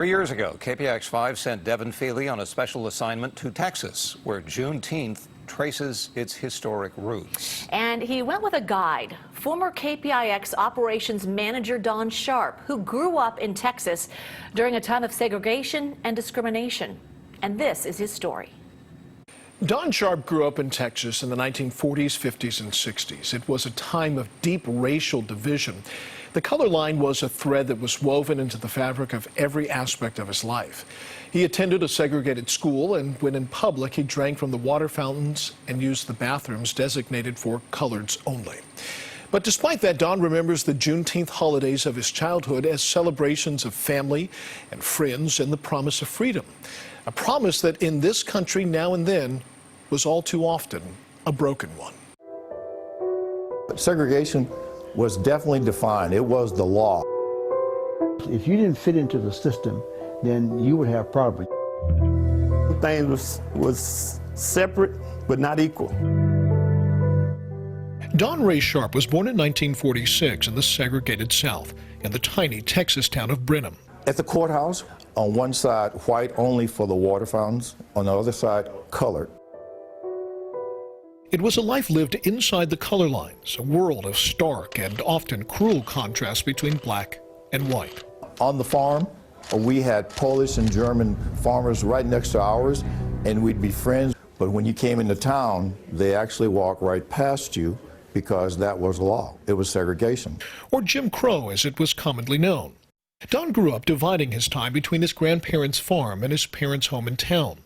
3 years ago, KPIX 5 sent Devin Fehely on a special assignment to Texas, where Juneteenth traces its historic roots. And he went with a guide, former KPIX operations manager Don Sharp, who grew up in Texas during a time of segregation and discrimination. And this is his story. Don Sharp grew up in Texas in the 1940s, 50s, and 60s. It was a time of deep racial division. The color line was a thread that was woven into the fabric of every aspect of his life. He attended a segregated school, and when in public, he drank from the water fountains and used the bathrooms designated for coloreds only. But despite that, Don remembers the Juneteenth holidays of his childhood as celebrations of family and friends and the promise of freedom. A promise that in this country now and then was all too often a broken one. Segregation was definitely defined. It was the law. If you didn't fit into the system, then you would have problems. Things was separate but not equal. Don Ray Sharp was born in 1946 in the segregated South in the tiny Texas town of Brenham. At the courthouse, on one side, white only for the water fountains, on the other side, colored. It was a life lived inside the color lines, a world of stark and often cruel contrast between black and white. On the farm, we had Polish and German farmers right next to ours, and we'd be friends. But when you came into town, they actually walked right past you because that was law. It was segregation. Or Jim Crow, as it was commonly known. Don grew up dividing his time between his grandparents' farm and his parents' home in town.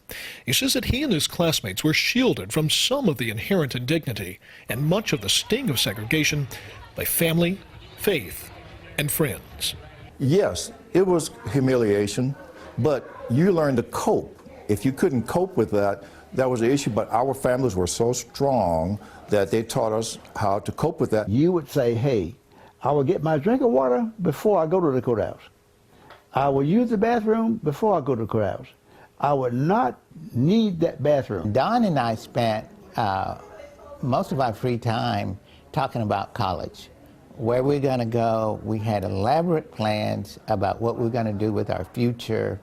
He says that he and his classmates were shielded from some of the inherent indignity and much of the sting of segregation by family, faith, and friends. Yes, it was humiliation, but you learned to cope. If you couldn't cope with that, that was the issue, but our families were so strong that they taught us how to cope with that. You would say, hey, I will get my drink of water before I go to the courthouse. I will use the bathroom before I go to the courthouse. I would not need that bathroom. Don and I spent most of our free time talking about college, where we're going to go. We had elaborate plans about what we're going to do with our future.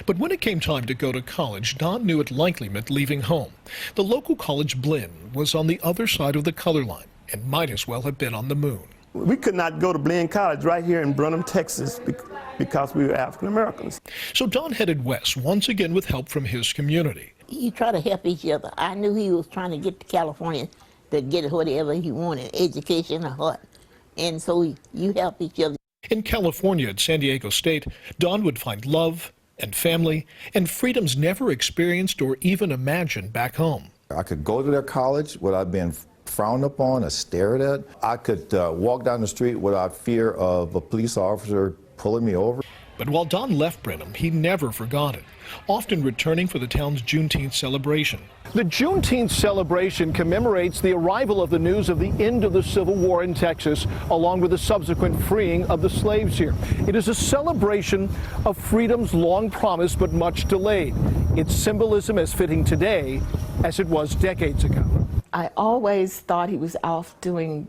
But when it came time to go to college, Don knew it likely meant leaving home. The local college, Blinn, was on the other side of the color line and might as well have been on the moon. We could not go to Blinn College right here in Brenham, Texas, because we were African Americans. So Don headed west, once again with help from his community. You try to help each other. I knew he was trying to get to California to get whatever he wanted, education or what. And so you help each other. In California at San Diego State, Don would find love and family and freedoms never experienced or even imagined back home. I could go to their college without being frowned upon or stared at. I could walk down the street without fear of a police officer pulling me over. But while Don left Brenham, he never forgot it, often returning for the town's Juneteenth celebration. The Juneteenth celebration commemorates the arrival of the news of the end of the Civil War in Texas, along with the subsequent freeing of the slaves here. It is a celebration of freedoms long promised but much delayed. Its symbolism as fitting today as it was decades ago. I always thought he was off doing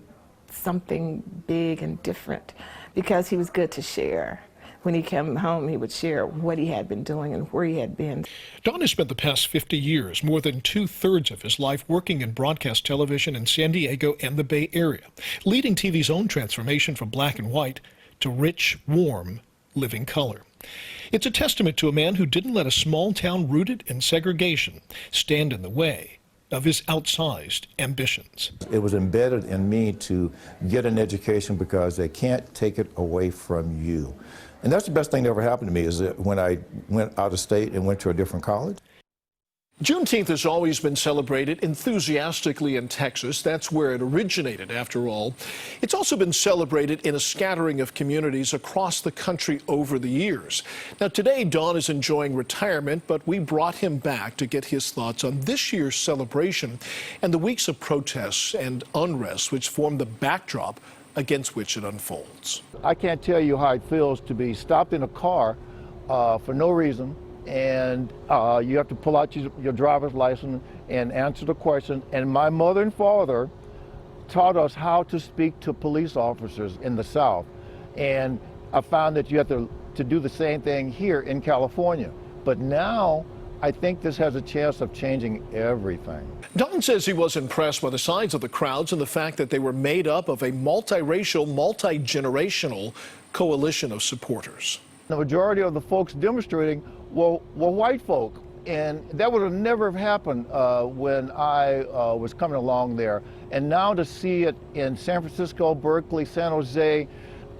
something big and different because he was good to share. When he came home, he would share what he had been doing and where he had been. Don has spent the past 50 years, more than 2/3 of his life, working in broadcast television in San Diego and the Bay Area, leading TV's own transformation from black and white to rich, warm, living color. It's a testament to a man who didn't let a small town rooted in segregation stand in the way of his outsized ambitions. It was embedded in me to get an education because they can't take it away from you. And that's the best thing that ever happened to me, is that when I went out of state and went to a different college. Juneteenth has always been celebrated enthusiastically in Texas. That's where it originated, after all. It's also been celebrated in a scattering of communities across the country over the years. Now, today, Don is enjoying retirement, but we brought him back to get his thoughts on this year's celebration and the weeks of protests and unrest which form the backdrop against which it unfolds. I can't tell you how it feels to be stopped in a car for no reason, and you have to pull out your driver's license and answer the question. And my mother and father taught us how to speak to police officers in the South. And I found that you have to to do the same thing here in California. But now, I think this has a chance of changing everything. Don says he was impressed by the size of the crowds and the fact that they were made up of a multiracial, multi-generational coalition of supporters. The majority of the folks demonstrating were white folk, and that would have never have happened when I was coming along there. And now to see it in San Francisco, Berkeley, San Jose,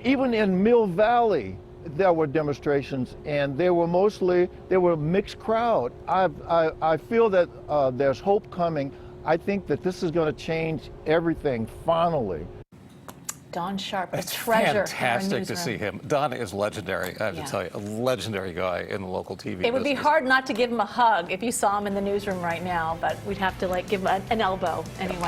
even in Mill Valley, there were demonstrations, and they were a mixed crowd. I feel that there's hope coming. I think that this is going to change everything finally. Don Sharp, a It's treasure. in our fantastic to newsroom. see him. Don is legendary, I have Yeah. to tell you. A legendary guy in the local TV It would be business. hard not to give him a hug if you saw him in the newsroom right now, but we'd have to give him an elbow anyway.